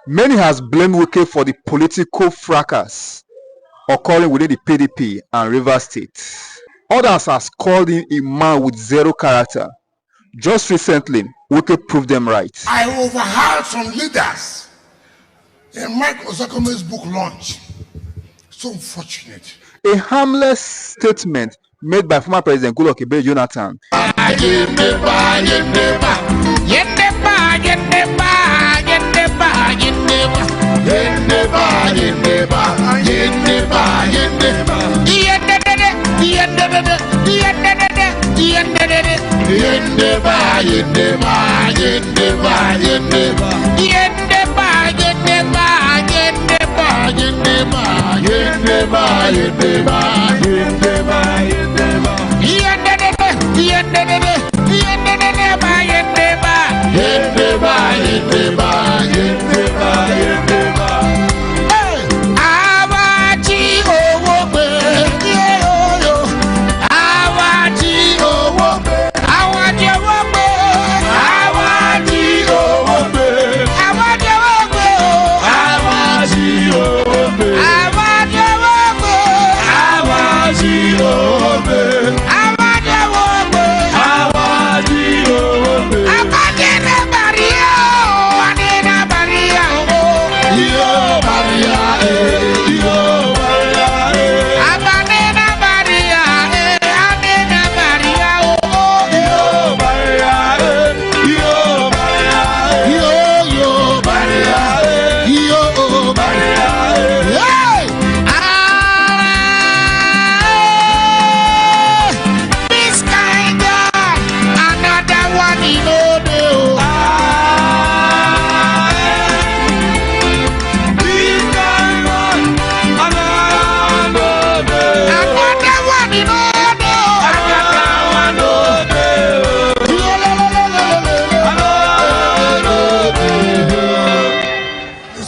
Many has blamed Wike for the political fracas occurring within the PDP and Rivers State. Others has called him a man with zero character. Just recently, Wike proved them right. I overheard some leaders in Mike Osakome's book launch. So unfortunate. A harmless statement made by former President Goodluck Ebele Jonathan.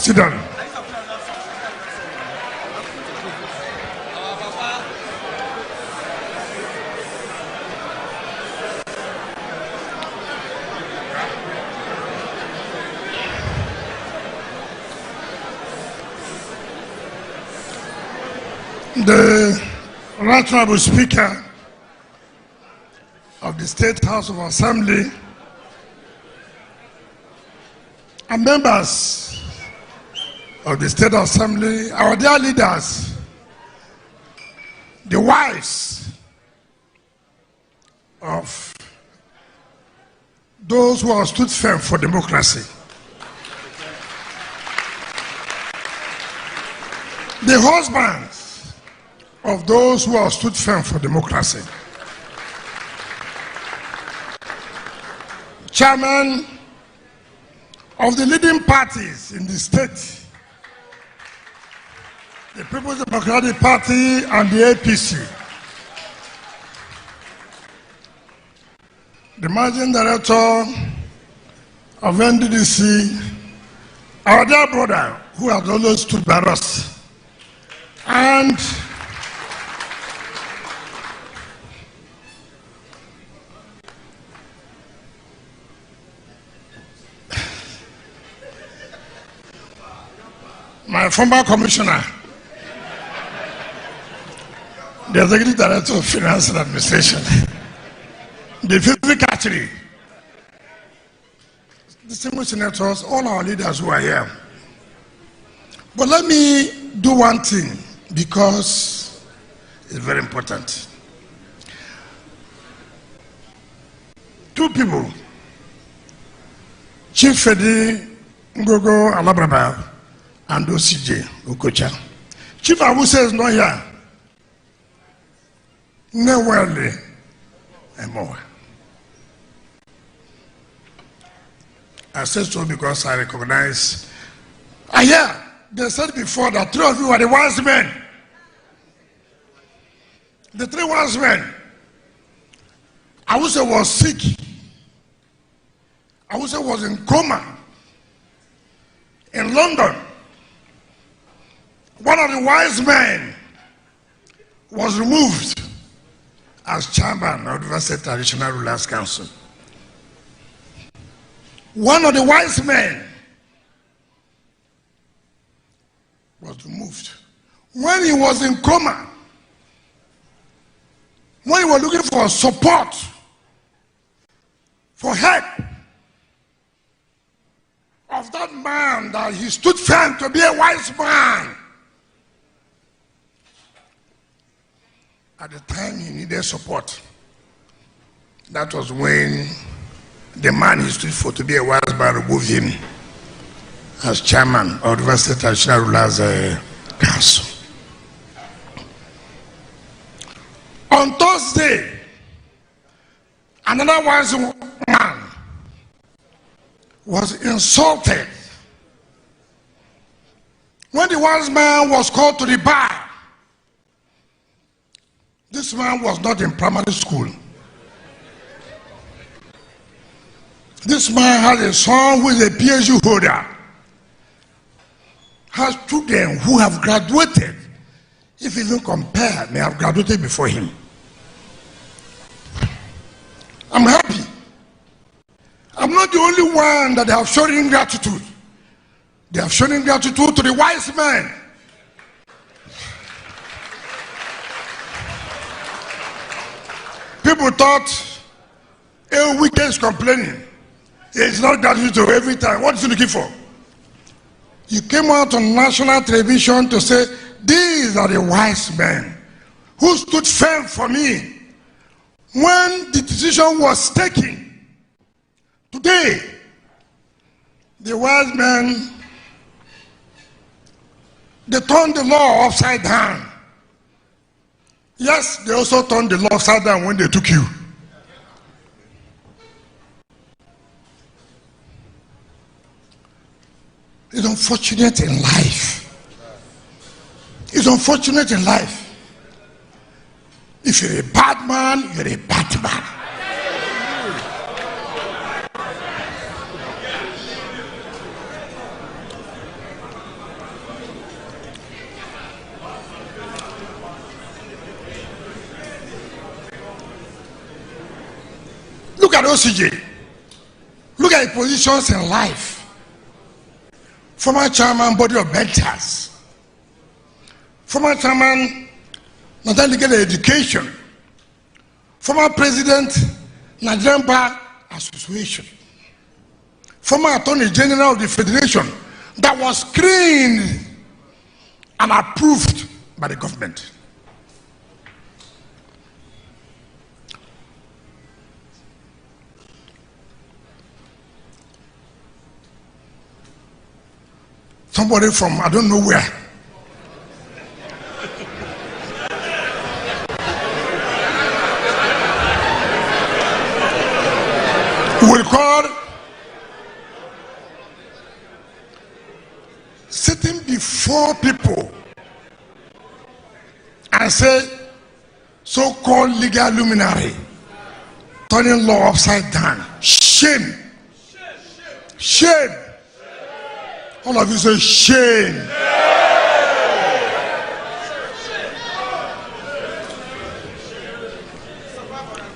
Sit down. The Right Honorable Speaker of the State House of Assembly and members of the State Assembly, our dear leaders, the wives of those who have stood firm for democracy, the husbands of those who have stood firm for democracy, chairman of the leading parties in the state, the People's Democratic Party and the APC, the managing director of NDDC, our dear brother who has always stood by us, and my former commissioner, the Executive Director of Finance and Administration, the physical catchery, distinguished senators, all our leaders who are here. But let me do one thing because it's very important. Two people, Chief Fedi Ngogo Alabraba and OCJ Okocha. Chief Abu says not here. Nowhere and more. I said so because I recognize. They said before that three of you are the wise men. The three wise men. Awuse was sick. Awuse was in coma in London. One of the wise men was removed as chairman of the Rivers State Traditional Rulers Council. One of the wise men was removed. When he was in coma, when he was looking for support, for help of that man that he stood firm to be a wise man, at the time he needed support, that was when the man he stood for to be a wise man removed him as chairman of the State Traditional Rulers Council. On Thursday, another wise man was insulted. When the wise man was called to the bar, this man was not in primary school. This man has a son who is a PhD holder, has children who have graduated, if even compare, may have graduated before him. I'm happy. I'm not the only one that they have shown ingratitude. They have shown ingratitude to the wise man. People thought, Wike is complaining. It's not gratitude every time. What is he looking for? You came out on national television to say, these are the wise men who stood firm for me when the decision was taken. Today, the wise men, they turned the law upside down. Yes, they also turned the law upside down when they took you. It's unfortunate in life. It's unfortunate in life. If you're a bad man, you're a bad man. Look at OCJ. Look at the positions in life. Former chairman, Body of Betters. Former chairman, National Legal Education. Former president, Nigerian Bar Association. Former Attorney General of the Federation that was screened and approved by the government. Somebody from I don't know where will call sitting before people and say so-called legal luminary turning law upside down. Shame. Shame. All of you say shame.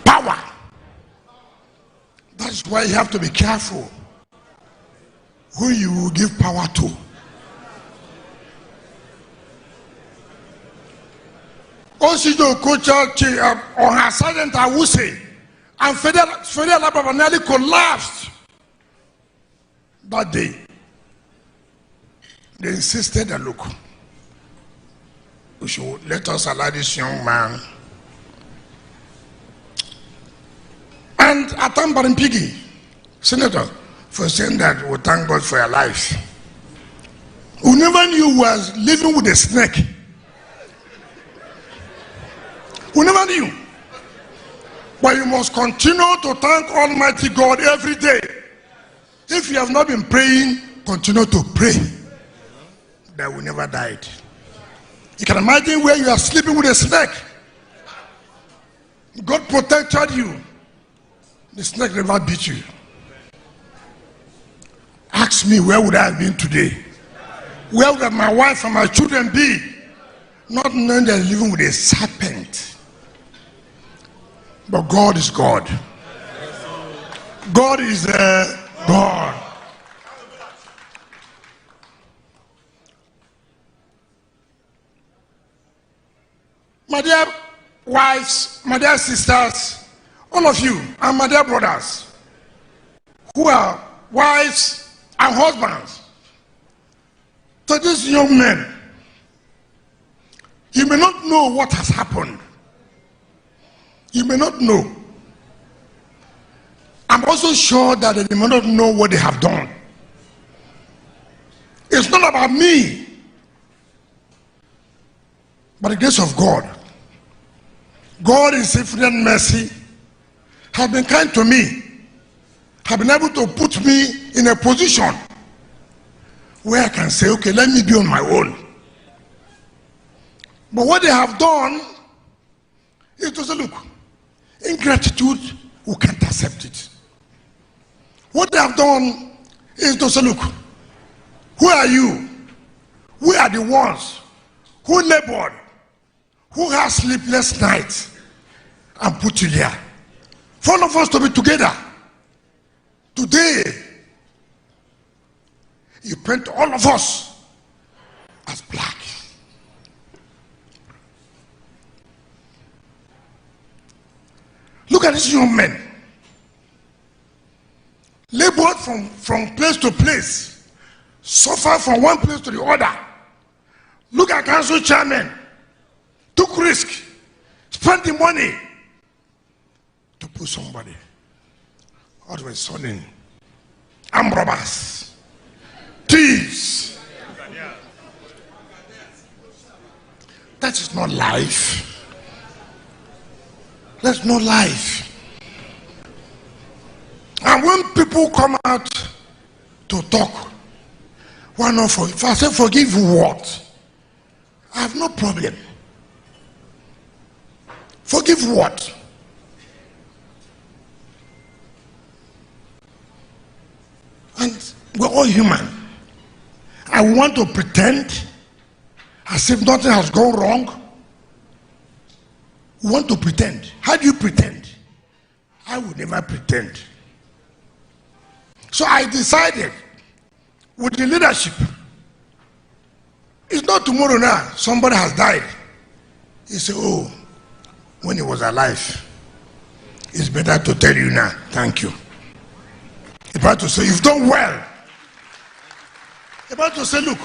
Power. That's why you have to be careful who you will give power to. Osido Kocha on her sergeant Awuse and Federal Labour nearly collapsed that day. They insisted that, look, we should let us allow this young man. And Atam Barimpigi, Senator, for saying that we thank God for your life. We never knew you was living with a snake. We never knew. But you must continue to thank Almighty God every day. If you have not been praying, continue to pray. That we never died. You can imagine where you are sleeping with a snake. God protected you. The snake never beat you. Ask me, where would I have been today? Where would my wife and my children be? Not knowing they're living with a serpent. But God is God. God is God. My dear wives, my dear sisters, all of you, and my dear brothers, who are wives and husbands, to these young men, you may not know what has happened. You may not know. I'm also sure that they may not know what they have done. It's not about me, but the grace of God. God in His infinite mercy has been kind to me, has been able to put me in a position where I can say, okay, let me be on my own. But what they have done is to say, look, ingratitude, we can't accept it. What they have done is to say, look, who are you? We are the ones who labored, who have sleepless nights, and put you there. For all of us to be together. Today, you paint all of us as black. Look at these young men. Labored from place to place. Suffer from one place to the other. Look at council chairman. Took risk. Spent the money to put somebody. All of a sudden, armed robbers, thieves. That is not life. That's not life. And when people come out to talk, why not forgive? If I say forgive what? I have no problem. Forgive what? And we're all human. I want to pretend as if nothing has gone wrong. We want to pretend. How do you pretend? I would never pretend. So I decided with the leadership, it's not tomorrow now, somebody has died. He said, oh, when he was alive, it's better to tell you now, thank you. It's better to say, you've done well. It's better to say, look,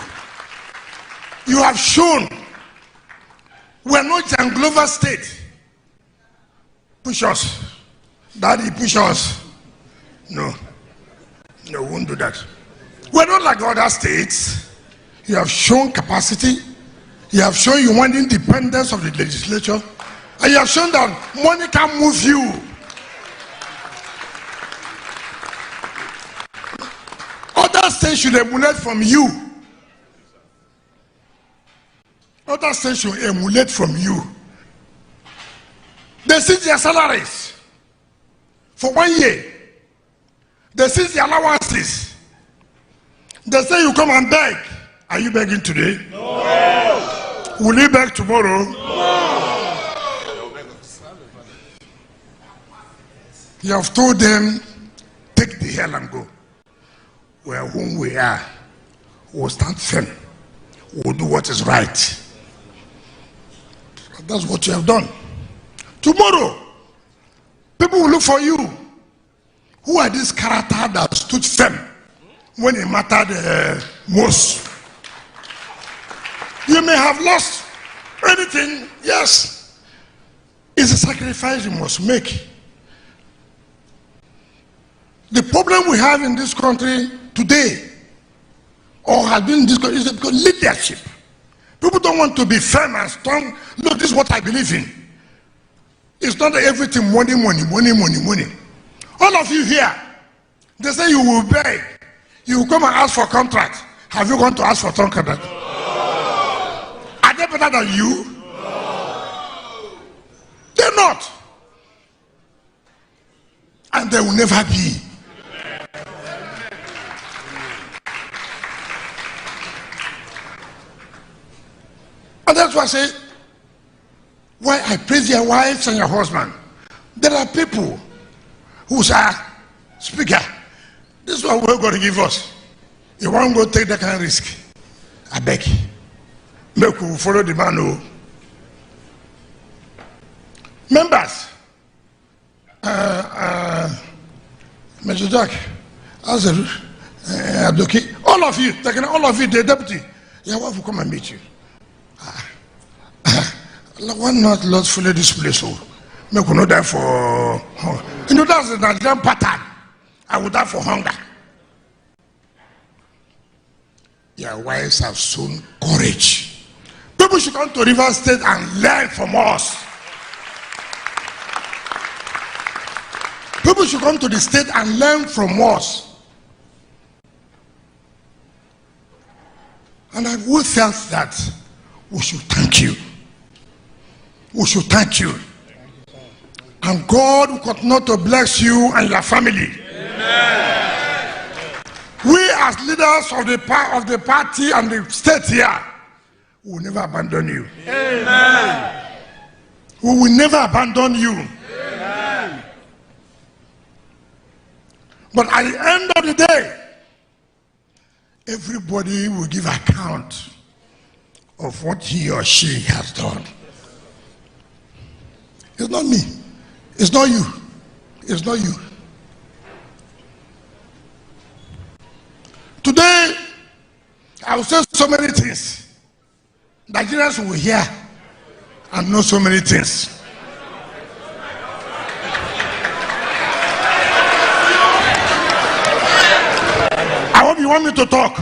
you have shown we're not Janglover State. Push us. Daddy, push us. No. No, we won't do that. We're not like other states. You have shown capacity. You have shown you want independence of the legislature. And you have shown that money can move you. Other states should emulate from you. Other states should emulate from you. They see their salaries for 1 year. They see the allowances. They say you come and beg. Are you begging today? No. Will you beg tomorrow? No. You have told them, take the hell and go. Well, whom we are, we'll stand firm. We'll do what is right. That's what you have done. Tomorrow, people will look for you. Who are these characters that stood firm when it mattered most? You may have lost anything, yes. It's a sacrifice you must make. The problem we have in this country today, or has been in this country, is because leadership. People don't want to be firm and strong. Look, this is what I believe in. It's not everything money, money, money, money, money. All of you here, they say you will beg. You will come and ask for contract. Have you gone to ask for contract? No. Are they better than you? No. They're not. And they will never be. And that's why I say, why I praise your wives and your husband. There are people who say, Speaker, this is what we're going to give us. You want to go take that kind of risk? I beg. Make we follow the man who. Members, Major Jack, Azar, Adoki, all of you, the deputy, you want to come and meet you. Why not let's follow this place? Make we not die for you know that's the Nigerian pattern. I would die for hunger. Your wives have shown courage. People should come to River State and learn from us. People should come to the state and learn from us. And we felt that we should thank you. We should thank you. And God will continue to bless you and your family. Amen. We as leaders of the party and the state here will never abandon you. Amen. We will never abandon you. Amen. But at the end of the day, everybody will give account of what he or she has done. It's not me. It's not you. It's not you. Today, I will say so many things. Nigerians will hear and know so many things. I hope you want me to talk.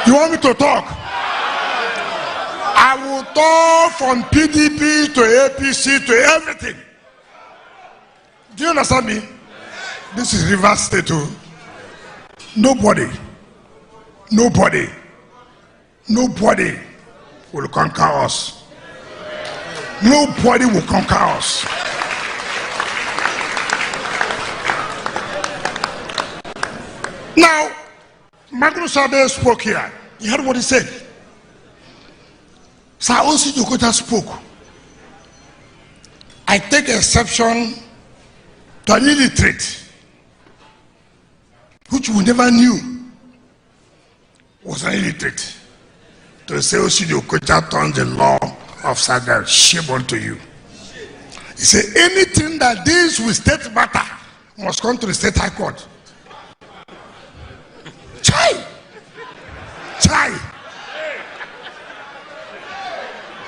You want me to talk? I will talk from PDP to APC to everything. Do you understand me? This is River State. Nobody will conquer us. Nobody will conquer us. Now, Magnus Abe spoke here. You heard what he said. Sir Osi Jokota spoke. I take exception to an illiterate, which we never knew was an illiterate, to say Osi Jokota turned the law upside down. Shame unto you. He said anything that deals with state matter must come to the state high court. Chai!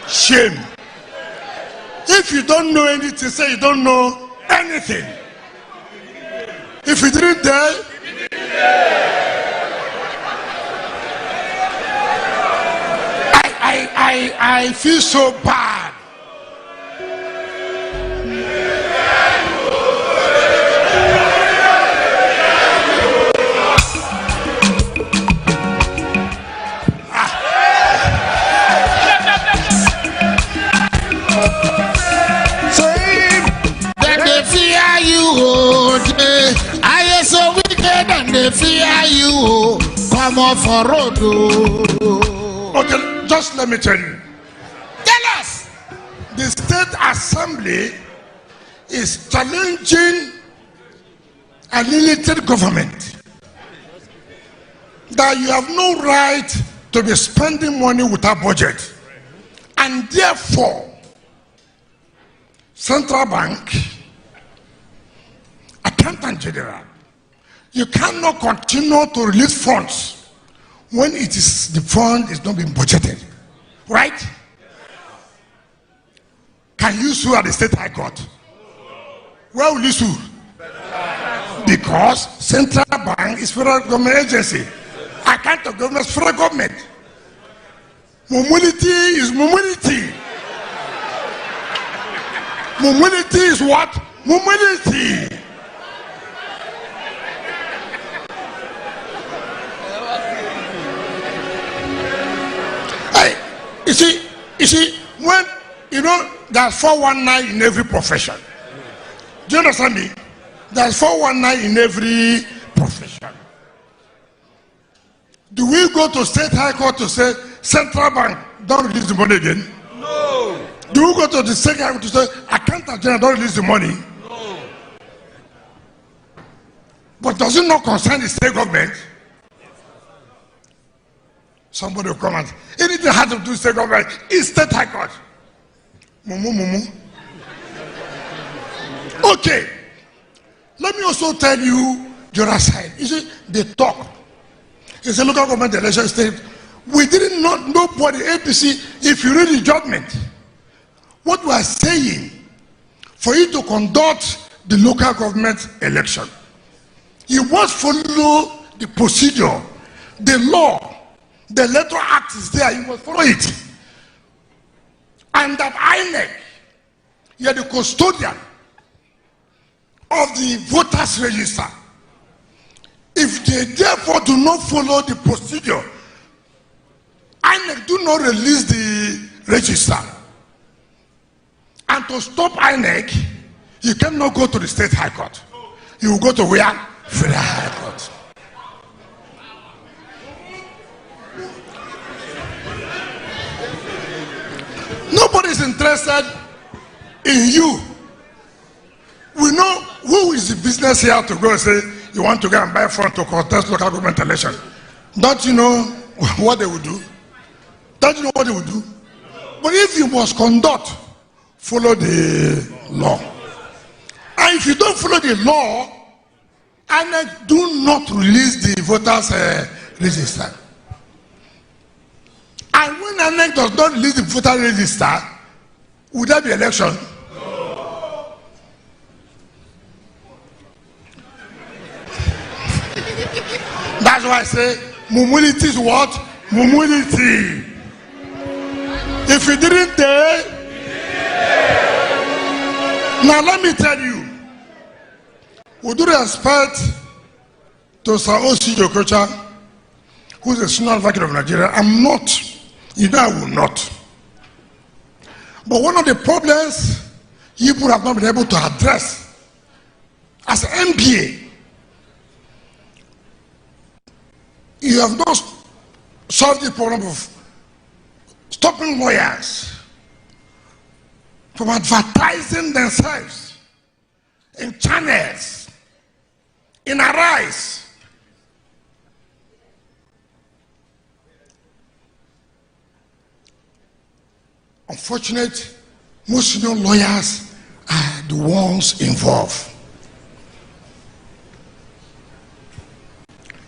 Shame. If you don't know anything, say you don't know anything. If you didn't die, I feel so bad. I am so wicked and they fear you. Come off a road. Okay, just let me tell you. Tell us. The State Assembly is challenging an illiterate government that you have no right to be spending money without budget, and therefore Central Bank, Accountant General, you cannot continue to release funds when the fund is not being budgeted, right? Can you sue at the State High Court? Where will you sue? Because Central Bank is federal government agency. Accountant government is federal government. Mobility is mobility. Mobility is what? Mobility. You see, when there's 419 in every profession. Do you understand me? There's 419 in every profession. Do we go to State High Court to say Central Bank don't release the money again? No. Do we go to the State High Court to say Accountant General don't release the money? No. But does it not concern the state government? Somebody will come and anything has to do with state government is State High Court. Mumu. Okay. Let me also tell you the other side. You see, they talk. It's a local government election state. We didn't know nobody, APC, if you read the judgment. What we are saying, for you to conduct the local government election, you must follow the procedure, the law, the electoral act is there, you must follow it. And that INEC, you are the custodian of the voters register. If they therefore do not follow the procedure, INEC do not release the register. And to stop INEC, you cannot go to the state high court. You will go to where? Federal high court. Nobody is interested in you. We know who is the business here to go and say, you want to go and buy front to contest local government election. Don't you know what they will do? Don't you know what they will do? But if you must conduct, follow the law. And if you don't follow the law, INEC do not release the voters register. And when INEC does not release the voter register, would there be election? No. That's why I say, mumility is what? Mumility. If you didn't tell, now let me tell you, with due respect to Sir O.C. Jokocha, who is a senior advocate of Nigeria, I'm not. You know I will not. But one of the problems you people have not been able to address as an MPA, you have not solved the problem of stopping lawyers from advertising themselves in channels, in Arise. Unfortunately, most senior lawyers are the ones involved.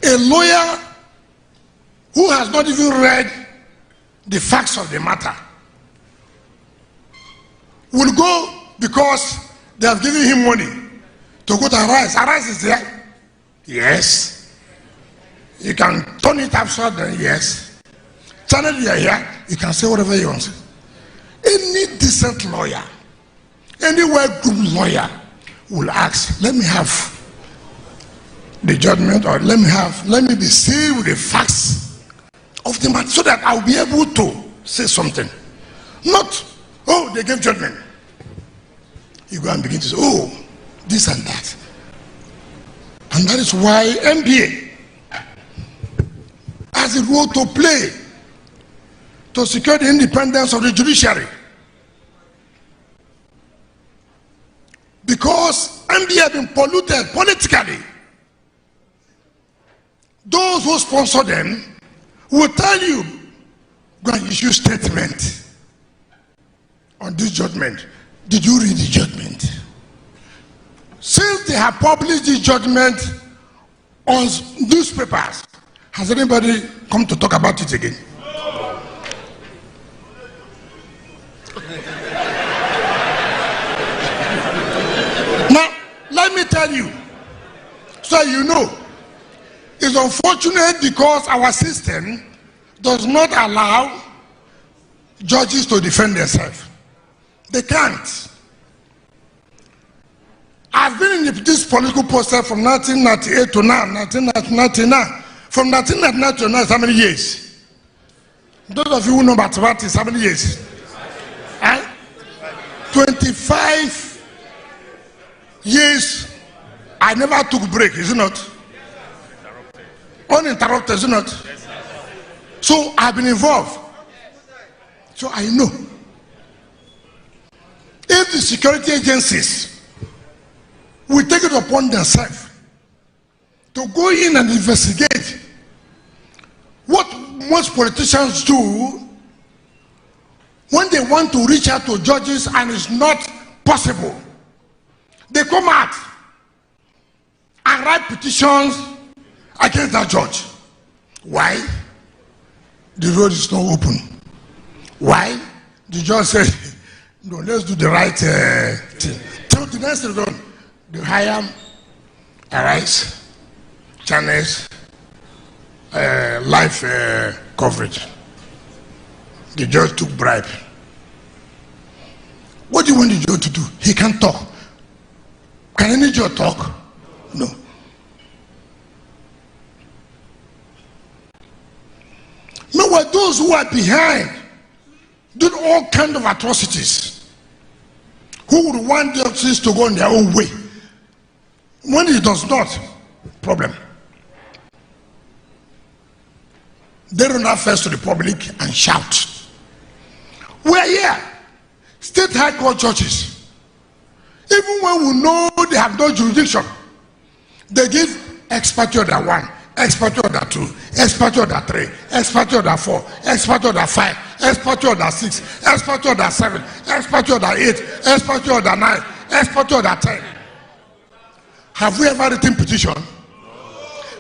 A lawyer who has not even read the facts of the matter will go because they have given him money to go to Arise. Arise is there. Yes. You can turn it upside down. Yes. Channel you are here. You can say whatever you want. Any decent lawyer, any well-groomed lawyer will ask, let me have the judgment, or let me be seen with the facts of the matter so that I'll be able to say something. Not, oh, they gave judgment. You go and begin to say, oh, this and that. And that is why MPA has a role to play to secure the independence of the judiciary. Because MPA have been polluted politically. Those who sponsor them will tell you, go and issue statement on this judgment. Did you read the judgment? Since they have published the judgment on newspapers, has anybody come to talk about it again? Now, let me tell you, so you know, it's unfortunate because our system does not allow judges to defend themselves. They can't. I've been in this political process from 1998 to now, 1999. From 1999 to now, how many years? Those of you who know mathematics, how many years? 25 years. I never took break, is it not? Uninterrupted, is it not? So I've been involved. So I know. If the security agencies will take it upon themselves to go in and investigate what most politicians do when they want to reach out to judges and it's not possible, they come out and write petitions against that judge. Why? The road is not open. Why? The judge said, no, let's do the right thing. Tell the next thing, they hire arise, channels, live coverage. The judge took bribe. What do you want the judge to do? He can't talk. Can any judge talk? No. Meanwhile, those who are behind did all kinds of atrocities, who would want justice to go in their own way. When it does not, problem. They run out first to the public and shout. We are here, state high court judges. Even when we know they have no jurisdiction, they give expertise order 1, expertise order 2, expertise order 3, expertise order 4, expertise order 5, expertise order 6, expertise order 7, expertise order 8, expertise order 9, expertise order 10. Have we ever written petition?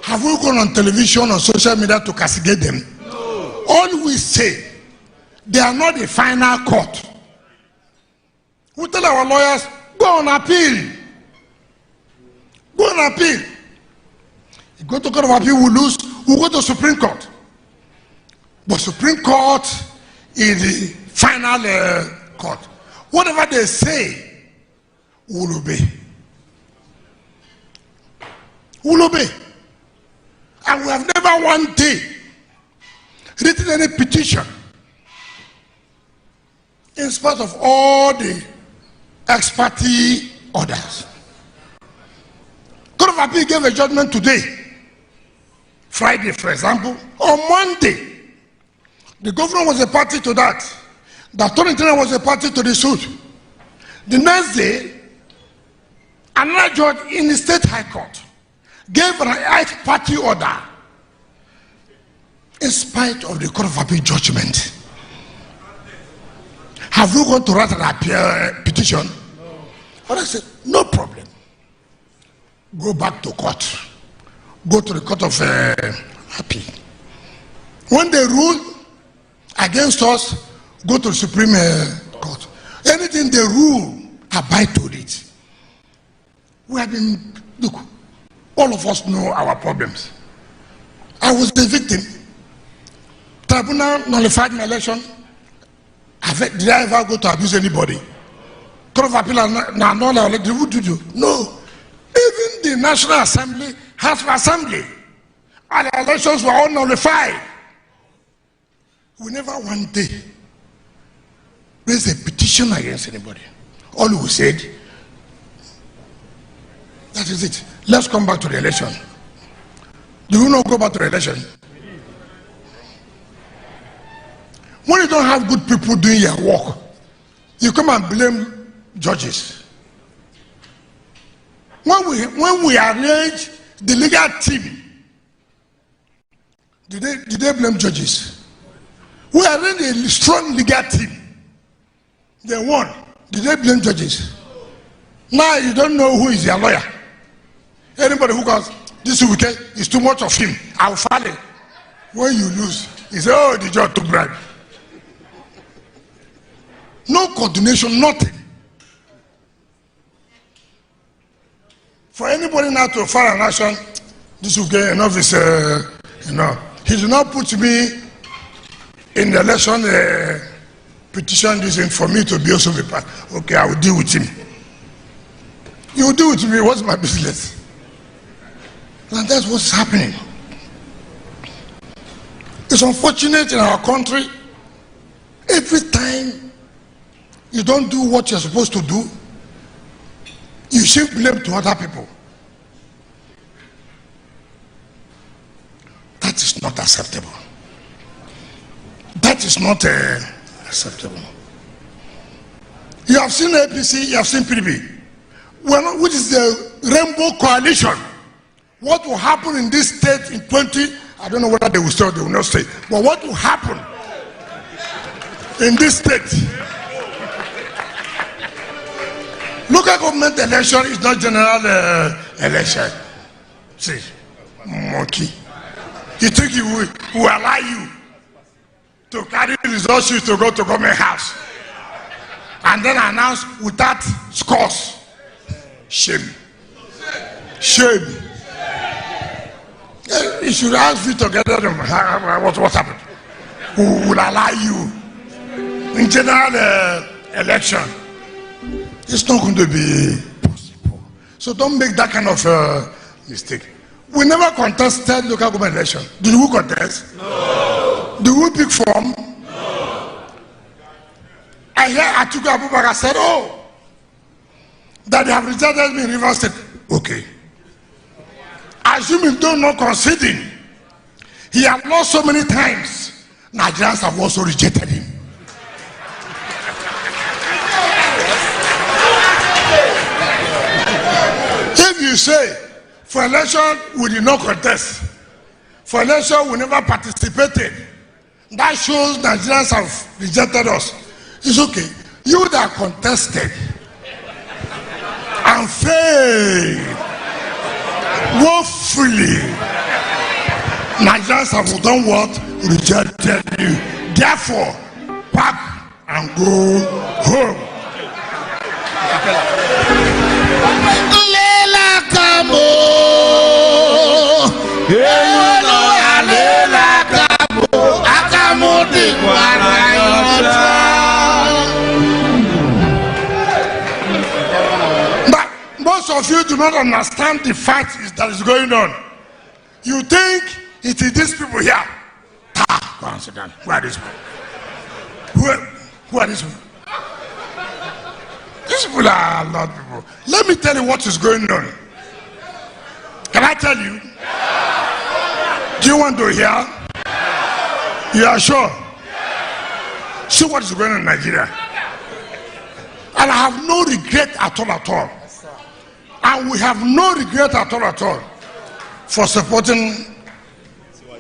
Have we gone on television or social media to castigate them? No. All we say, they are not the final court. We tell our lawyers, go on appeal. Go on appeal. You go to court of appeal, we lose, we go to Supreme Court. But Supreme Court is the final court. Whatever they say, we will obey. We will obey. And we have never one day written any petition in spite of all the expertise orders. Court of Appeal gave a judgment today, Friday, for example. On Monday, the governor was a party to that. The attorney general was a party to the suit. The next day, another judge in the state high court gave an ex-party order in spite of the Court of Appeal judgment. Have you gone to write an petition? No. But I said, no problem. Go back to court. Go to the Court of Appeal. When they rule against us, go to the Supreme Court. Anything they rule, abide to it. We have been, look, all of us know our problems. I was the victim. Tribunal nullified my election. Did I ever go to abuse anybody? Court of Appeal no. Even the National Assembly, House of Assembly, and the elections were all nullified. We never one day raised a petition against anybody. All we said, that is it. Let's come back to the election. Do you not go back to the election? When you don't have good people doing your work, you come and blame judges. When we arrange the legal team, did they blame judges? We arrange a strong legal team. They won. Did they blame judges? Now you don't know who is your lawyer. Anybody who goes, this weekend is too much of him, I'll file it. When you lose, he says, oh, the judge took bribe. No coordination, nothing. For anybody now to file an action, this weekend, enough is, he did not put me in the election petition this in for me to be also be part. Okay, I will deal with him. You will deal with me, what's my business? And that's what's happening. It's unfortunate in our country, every time you don't do what you're supposed to do, you shift blame to other people. That is not acceptable. That is not acceptable. You have seen APC, you have seen PDP, which is the Rainbow Coalition. What will happen in this state in 20, I don't know whether they will stay or they will not stay, but what will happen in this state. Local government election is not general election. See, monkey. You think he will allow you to carry results to go to government house and then announce without scores? Shame. Shame. You should ask you together what happened. Who will allow you in general election? It's not going to be possible. So don't make that kind of mistake. We never contested local government election. Did we contest? No. Did we pick form? No. I hear Atiku Abubakar said, oh, that they have rejected me in Rivers State. Okay. Assuming though not conceding, he has lost so many times. Nigerians have also rejected him. If you say, for election we did not contest, for election we never participated, that shows Nigerians have rejected us. It's okay. You that contested and failed woefully, Nigerians have done what? Rejected you. Therefore, pack and go home. Lela Kamo, Lela Kamo, Akamo de Guarayota. But most of you do not understand the fight that is going on. You think it is these people here. Go and sit down. Who are these people? Who are these people? These people are a lot of people. Let me tell you what is going on. Can I tell you? Do you want to hear? You are sure? See what is going on in Nigeria. And I have no regret at all. And we have no regret at all for supporting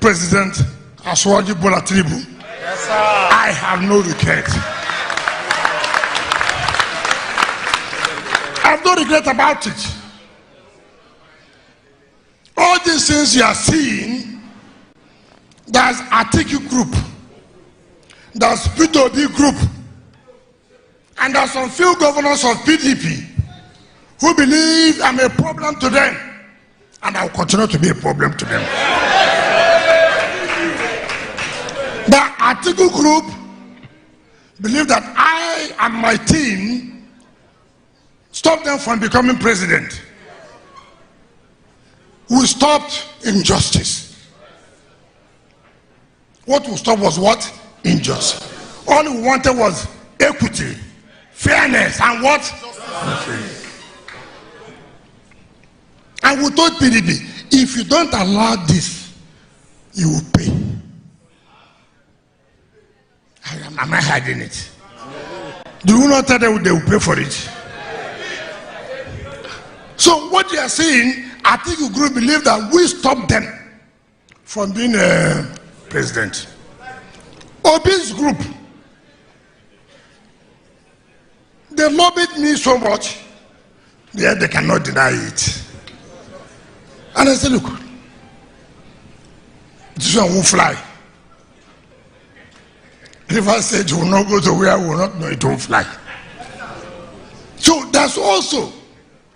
President Asiwaju Bola Tinubu. Yes, I have no regret. I have no regret about it. All these things you are seeing, there's Atiku group, there's P2B group, and there's some few governors of PDP who believe I'm a problem to them, and I will continue to be a problem to them. The Atiku group believe that I and my team stop them from becoming president. We stopped injustice. What we stopped was what? Injustice. All we wanted was equity, fairness, and what? And we told PDP, if you don't allow this, you will pay. Am I hiding it? Do you not tell them they will pay for it? So what you are saying, I think you group believe that we stop them from being a president. Obi's group, they lobbied me so much, yet they cannot deny it. And I said, look, this one won't fly. Rivers State will not go to where we will not know it won't fly. So there's also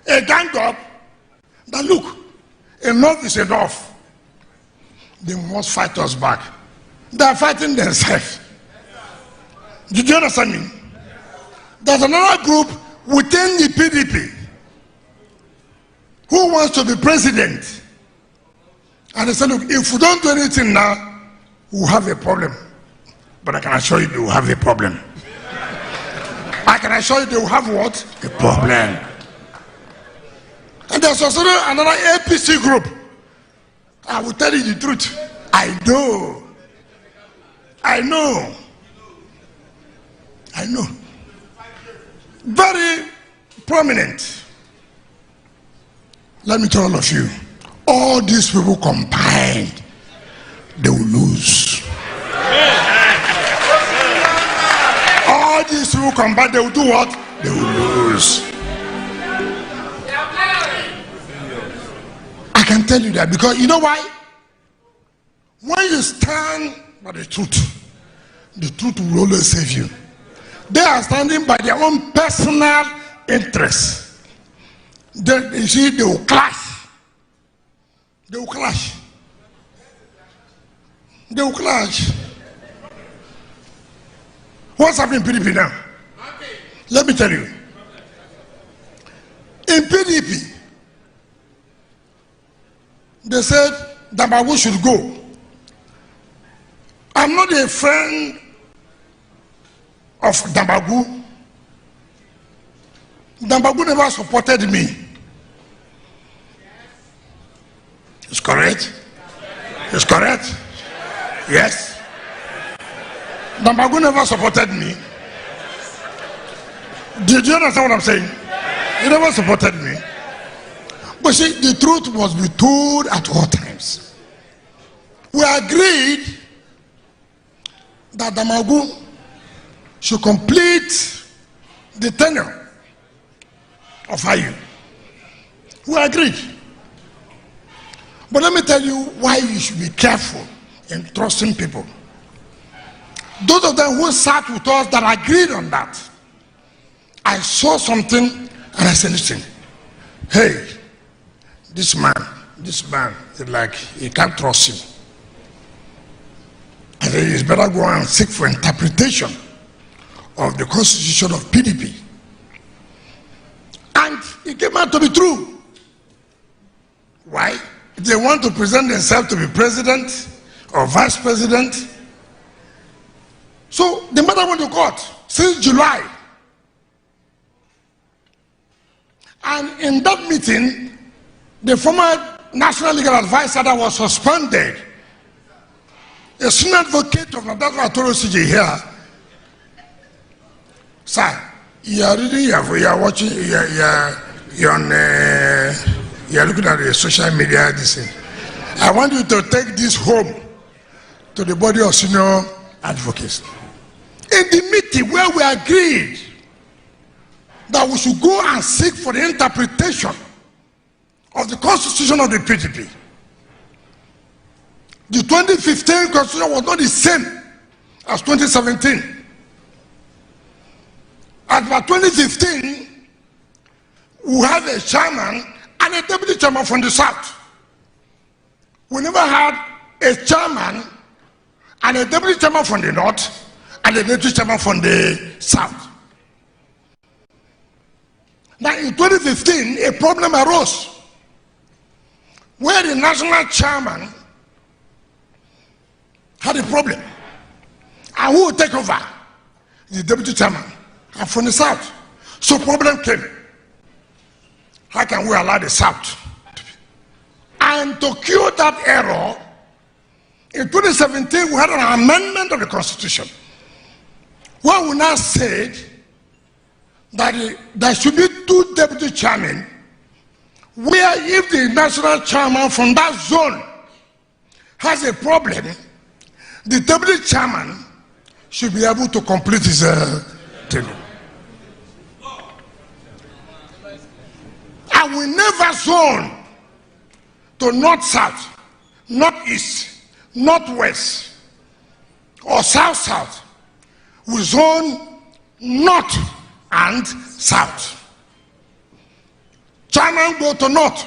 a gang up that look, enough is enough. They must fight us back. They are fighting themselves. Did you understand me? There's another group within the PDP who wants to be president. And they said, look, if we don't do anything now, we'll have a problem. But I can assure you they will have a problem. I can assure you they will have what? A problem. And there's also another APC group. I will tell you the truth. I know. Very prominent. Let me tell all of you, all these people combined, they will lose. will come back, they will do what? They will lose. I can tell you that because you know why? When you stand by the truth will always save you. They are standing by their own personal interests. You see, they will clash. They will clash. They will clash. What's happening in PDP now? Let me tell you. In PDP, they said Dambagu should go. I'm not a friend of Dambagu. Dambagu never supported me. It's correct? It's correct? Yes? Dambagu never supported me. Did you understand what I'm saying? He never supported me. But see, the truth must be told at all times. We agreed that Dambagu should complete the tenure of IU. We agreed. But let me tell you why you should be careful in trusting people. Those of them who sat with us that agreed on that, I saw something and I said, listen, hey, this man is like, you can't trust him. I said, it's better go and seek for interpretation of the constitution of PDP. And it came out to be true. Why? They want to present themselves to be president or vice president. So the matter went to court since July. And in that meeting, the former national legal advisor that was suspended, a senior advocate of Nadazwa Atoro CJ here, sir, you are reading, you are watching, you are looking at the social media. I want you to take this home to the body of senior advocates. In the meeting where we agreed that we should go and seek for the interpretation of the constitution of the PDP, the 2015 constitution was not the same as 2017. As for 2015, we have a chairman and a deputy chairman from the south. We never had a chairman and a deputy chairman from the north and a deputy chairman from the south. Now in 2015, a problem arose where the national chairman had a problem. And who would take over? The deputy chairman and from the south. So problem came. How can we allow the south? And to cure that error, in 2017 we had an amendment of the constitution where we now said that there should be two deputy chairmen, where if the national chairman from that zone has a problem, the deputy chairman should be able to complete his tenure. And we never zone to north-south, north-east, north-west, or south-south. We zone north and south. Chairman go to north,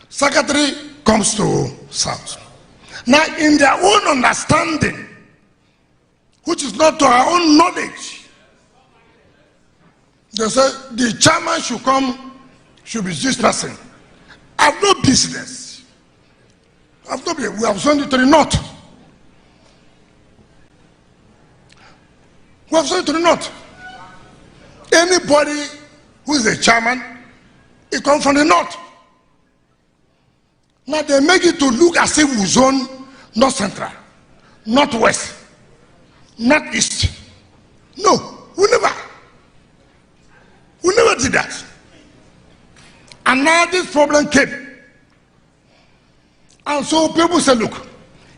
secretary comes to south. Now in their own understanding, which is not to our own knowledge, they say the chairman should be this person. I have no business. We have zoned it to the north. We have zoned it to the north. Anybody who is a chairman, he comes from the north. Now they make it to look as if we zone north central, northwest, northeast. No, we never did that. And now this problem came. And so people say, look,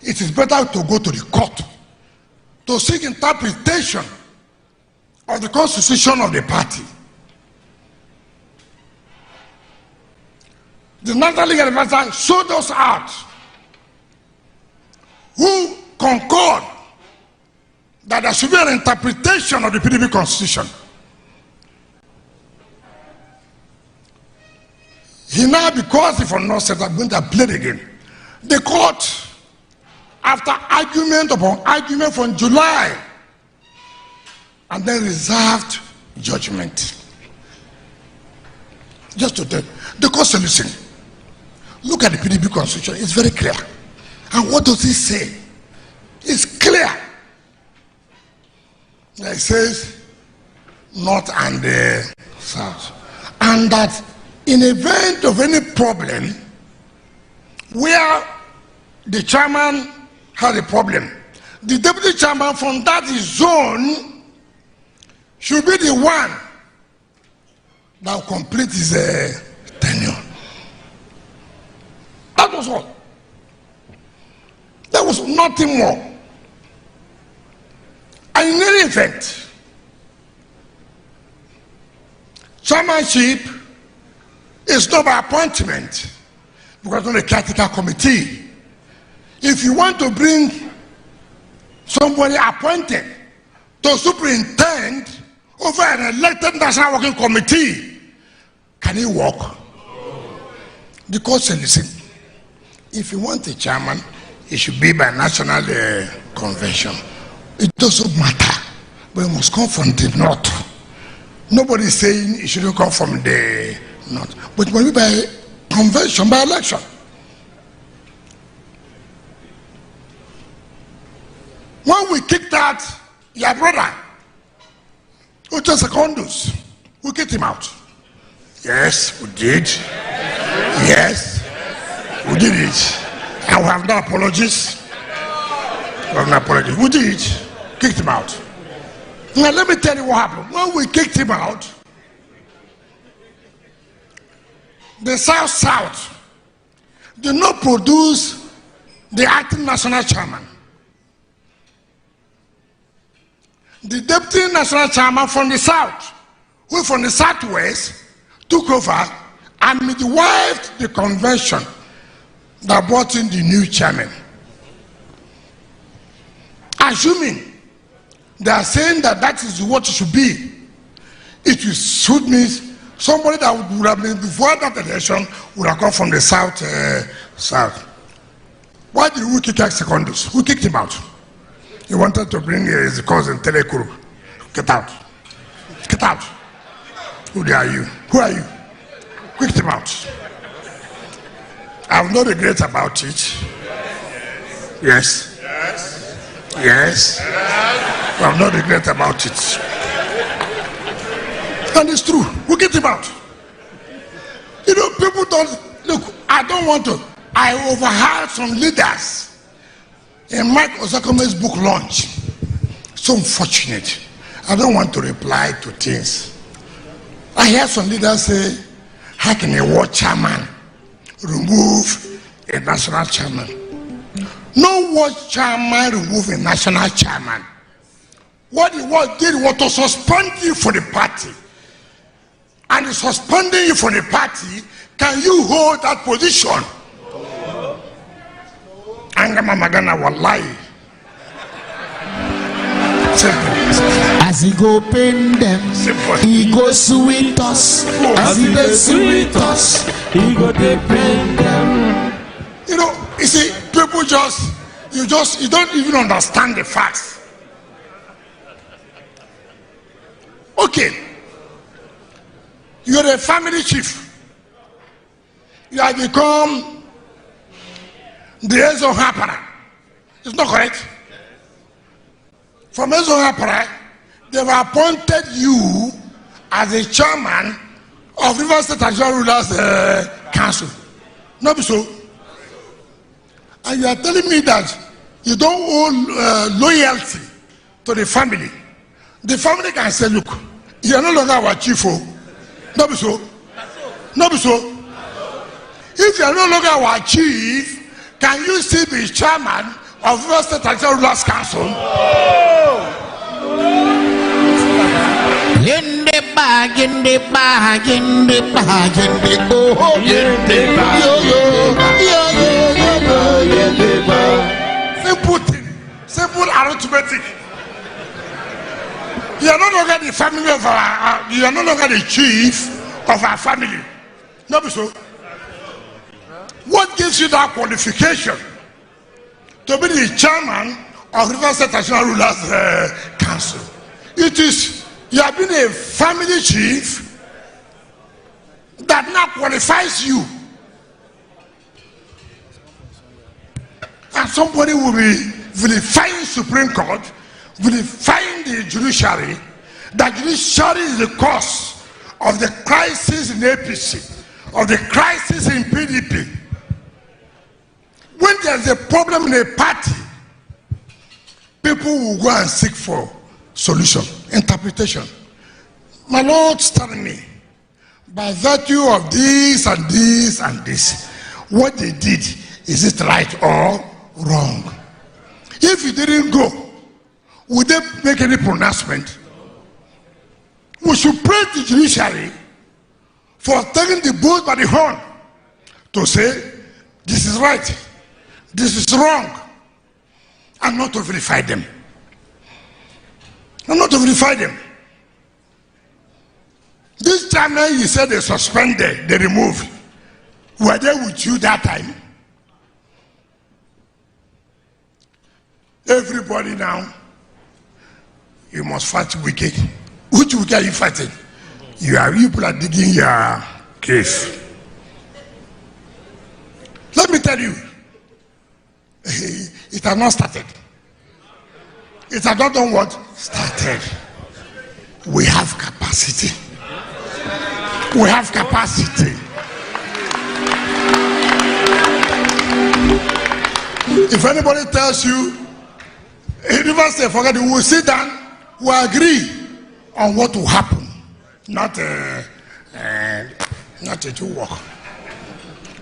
it is better to go to the court to seek interpretation of the constitution of the party, the National Legal Advisor showed us out who concord that there should be an interpretation of the PDP constitution. He now, because if I'm not said, I'm going to play it again. The court, after argument upon argument from July, and then reserved judgment. Just to tell the court said, listen, look at the PDP constitution, it's very clear. And what does it say? It's clear. It says north and south. And that in event of any problem where the chairman has a problem, the deputy chairman from that zone should be the one that will complete his tenure. That was all. There was nothing more. And in any event, chairmanship is not by appointment, because it's not a caretaker committee. If you want to bring somebody appointed to superintend over an elected national working committee, can he work? The court said, listen, if you want a chairman, it should be by national convention. It doesn't matter, but it must come from the north. Nobody is saying it shouldn't come from the north, but it must be by convention, by election. When we kicked out your brother, Uche Secondus, we kicked him out. Yes, we did. Yes, we did it. And we have no apologies. We have no apologies. We did it. Kicked him out. Now let me tell you what happened. When we kicked him out, the South did not produce the acting national chairman. The deputy national chairman from the South, who from the Southwest, took over and midwifed the convention that brought in the new chairman. Assuming they are saying that that is what it should be, it will suit me. Somebody that would have been before that election would have come from the South. Why did we kick out Secondus? Who kicked him out? He wanted to bring his cousin Telekuru. Get out. Get out. Who are you? Who are you? Kicked him out. I have no regret about it. Yes. Yes. I have no regret about it. And it's true. We get him out. You know, people don't look. I don't want to. I overheard some leaders in Mike Osakome's book launch. So unfortunate. I don't want to reply to things. I hear some leaders say, how can a ward chairman remove a national chairman? No ward chairman remove a national chairman. What he did was to suspend you for the party. And in suspending you from the party, can you hold that position? Angama Magana Wallahi. Simple. As he go pain them, Simple. he go sweet us. As he go sweet us, he go they pain them. You know, you see, people you don't even understand the facts. Okay. You're a family chief. You have become the Ezo Hapara. It's not correct. From Ezo Hapara, they've appointed you as a chairman of River State Traditional Rulers Council. Not so. And you are telling me that you don't owe loyalty to the family. The family can say, look, you are no longer our chief. Not so. Not so. If you are no longer our chief, can you still be chairman of River State Traditional Rulers Council? yende ba, oh, Yende ba, yende ba. simple thing, simple arithmetic. You are no longer the family of our, you are no longer the chief of our family. No, so. What gives you that qualification to be the chairman of River State National Rulers Council? It is, you have been a family chief that now qualifies you. And somebody will be vilifying Supreme Court, vilifying the judiciary. That judiciary is the cause of the crisis in APC, of the crisis in PDP. When there's a problem in a party, people will go and seek for solution, interpretation. My Lord's telling me, by virtue of this and this and this, what they did, is it right or wrong? If you didn't go, would they make any pronouncement? We should praise the judiciary for taking the bull by the horn to say, this is right, this is wrong, and not to verify them. And not to verify them. This time you said they suspended, they removed. Were they with you that time? Everybody now, you must fight Wike. Which Wike are you fighting? You people are digging your case. Let me tell you, it has not started. It has not done what? Started. We have capacity. We have capacity. If anybody tells you, River State, forget it, we will sit down, we will agree on what will happen. Not to work.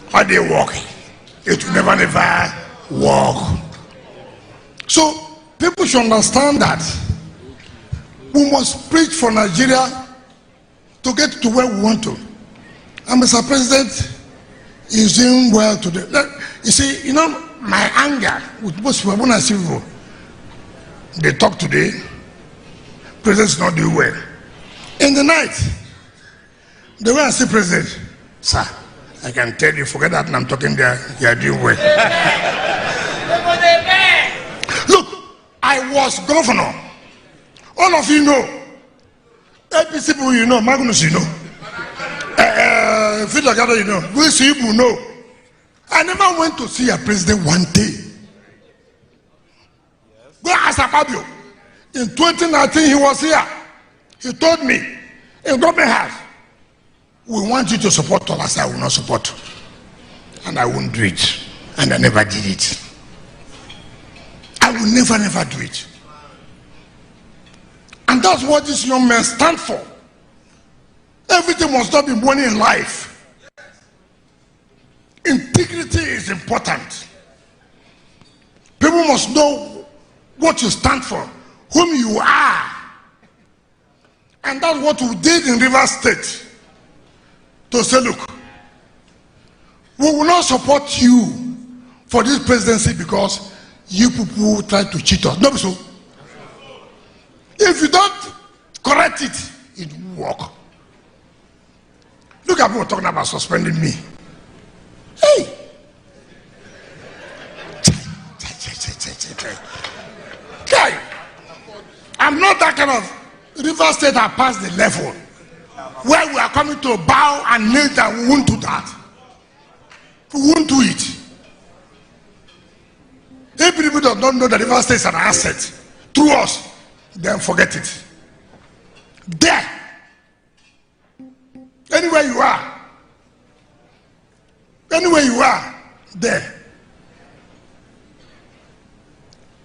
How they work, it will never work. So people should understand that we must preach for Nigeria to get to where we want to. And Mr. President is doing well today. You see, you know, my anger with most people, when I see people, they talk today, President's not doing well. In the night, they went and see President. Sir, I can tell you, forget that, and I'm talking there, you are doing well. Look, I was governor. All of you know. APC people, you know. Magnus, you know. Fidagado, you know. We see people know. I never went to see a president one day. Go ask Fabio. In 2019, he was here. He told me, in government house, we want you to support us. I said, I will not support. And I won't do it. And I never did it. I will never do it. And that's what these young men stand for. Everything must not be money in life. Integrity is important. People must know what you stand for, whom you are. And that's what we did in River State. To say, look, we will not support you for this presidency because you people try to cheat us. No, so. If you don't correct it, it will work. Look at people talking about suspending me. Hey! Okay. I'm not that kind of. River State have passed the level where we are coming to bow and kneel down. We won't do that. We won't do it. If people don't know that River State is an asset through us, then forget it. There. Anywhere you are. Anywhere you are, there.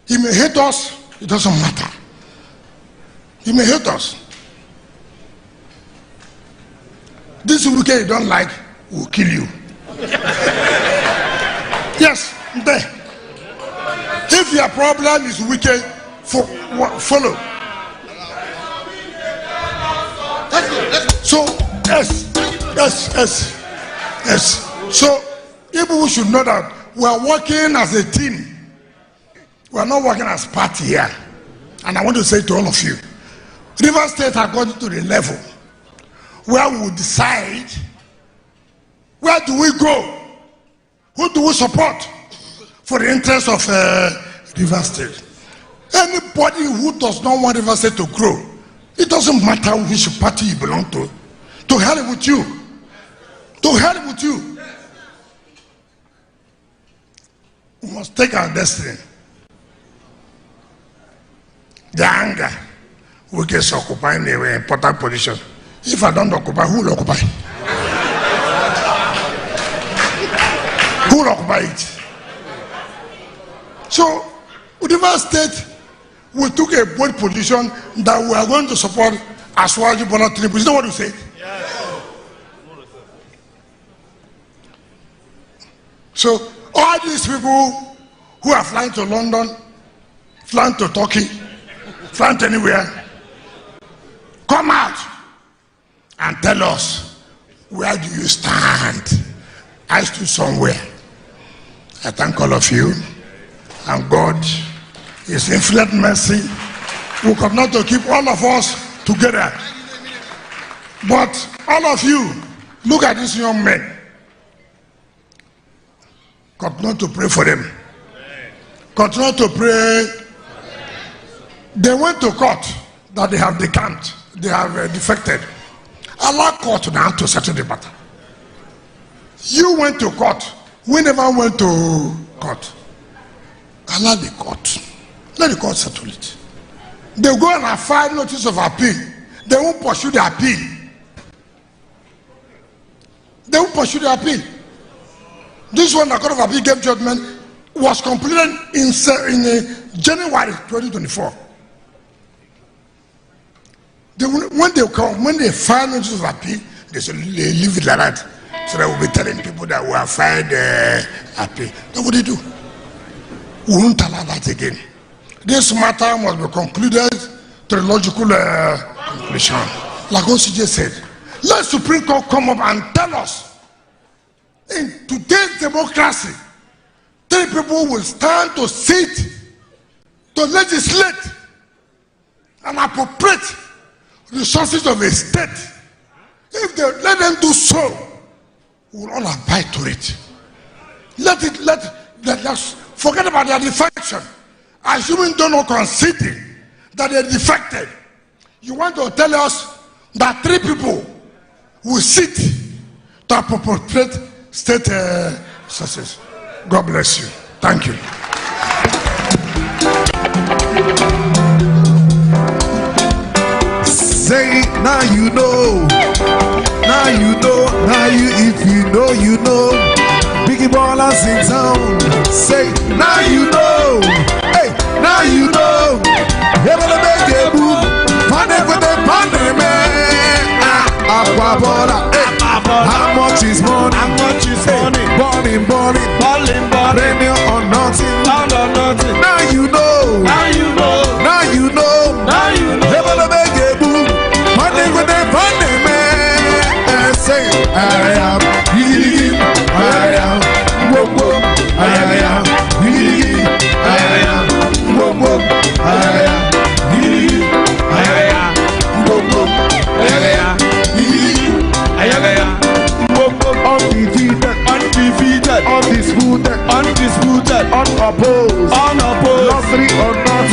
He may hate us, it doesn't matter. He may hate us. This wicked you don't like will kill you. Yes, there. If your problem is wicked, follow. So, yes. So, people should know that we are working as a team. We are not working as party here. And I want to say to all of you, River State has gone to the level where we will decide where do we go, who do we support for the interest of River State. Anybody who does not want River State to grow, it doesn't matter which party you belong to hell with you. To hell with you. We must take our destiny. The anger we get occupying the important position. If I don't occupy, who will occupy? Who will occupy it? So, River State, we took a bold position that we are going to support Aswaji Bola Tinubu. Is that what you say? Yes. So, all these people who are flying to London, flying to Turkey, flying to anywhere, come out and tell us, where do you stand? I stood somewhere. I thank all of you, and God, His infinite mercy, will continue to keep all of us together. But all of you, look at these young men. Continue to pray for them. Continue to pray. They went to court that they have decamped, they have defected. Allow court now to settle the matter. You went to court. We never went to court. Allow the court. Let the court settle it. They go and file notice of appeal. They won't pursue the appeal. They won't pursue the appeal. This one, the Court of Appeal gave judgment, was completed in January 2024. When they file notice of appeal, they say they leave it like that. So they will be telling people that we have filed appeal. That's what they do. We won't allow that again. This matter must be concluded to the logical conclusion. Like OCJ said, let Supreme Court come up and tell us, in today's democracy, 3 people will stand to sit, to legislate, and appropriate resources of a state. If they let them do so, we will all abide to it. Let's forget about their defection. Assuming they're not conceding that they're defected, you want to tell us that 3 people will sit to appropriate state resources. God bless you. Thank you. Say it now, you know. Now you know. Now if you know, you know. Biggie Ballers in town. Say it now, you know. Hey, now you know. Everybody make a move. Panic with the panic, man. Aqua Baller. How much is money? How much is money? Balling. Revenue or nothing. Now you know. Now you know. Never make a move. Money with the money, man. Say, I am. I am. Whoa. I am. I am. Whoa. I am. Undisputed, unopposed,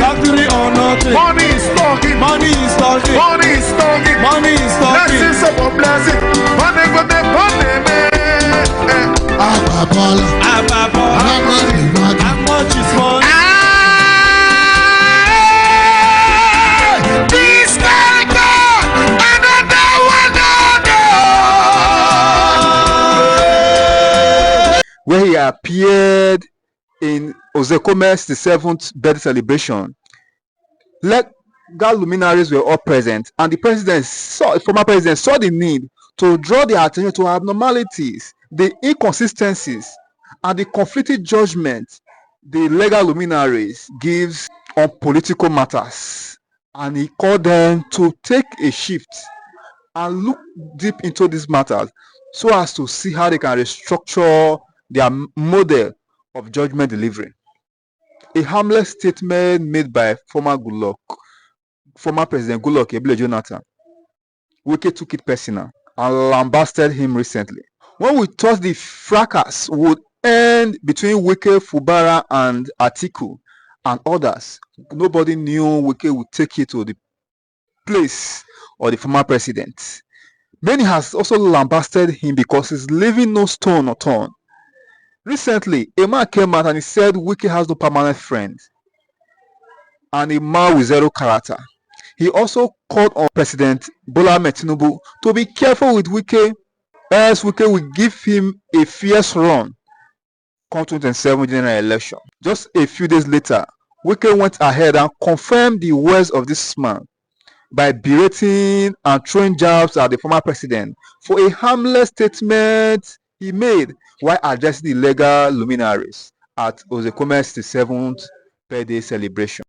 luxury or nothing. Money is talking. Blessings upon blessing. Money with the money, man. How much is money? This guy, where he appeared in Ozekome's the 7th birthday celebration. Legal luminaries were all present, and the former president saw the need to draw their attention to abnormalities, the inconsistencies, and the conflicting judgment the legal luminaries gives on political matters, and he called them to take a shift and look deep into these matters so as to see how they can restructure their model of judgment delivery. A harmless statement made by former President Goodluck Ebele Jonathan. Wike took it personal and lambasted him recently. When we thought the fracas would end between Wike, Fubara, and Atiku and others, nobody knew Wike would take it to the place of the former president. Many has also lambasted him because he's leaving no stone unturned. Recently, a man came out and he said Wike has no permanent friend and a man with zero character. He also called on President Bola Ahmed Tinubu to be careful with Wike, else Wike will give him a fierce run come 2027 general election. Just a few days later, Wike went ahead and confirmed the words of this man by berating and throwing jabs at the former president for a harmless statement he made while addressing the legal luminaries at Ozekome's 67th birthday celebration.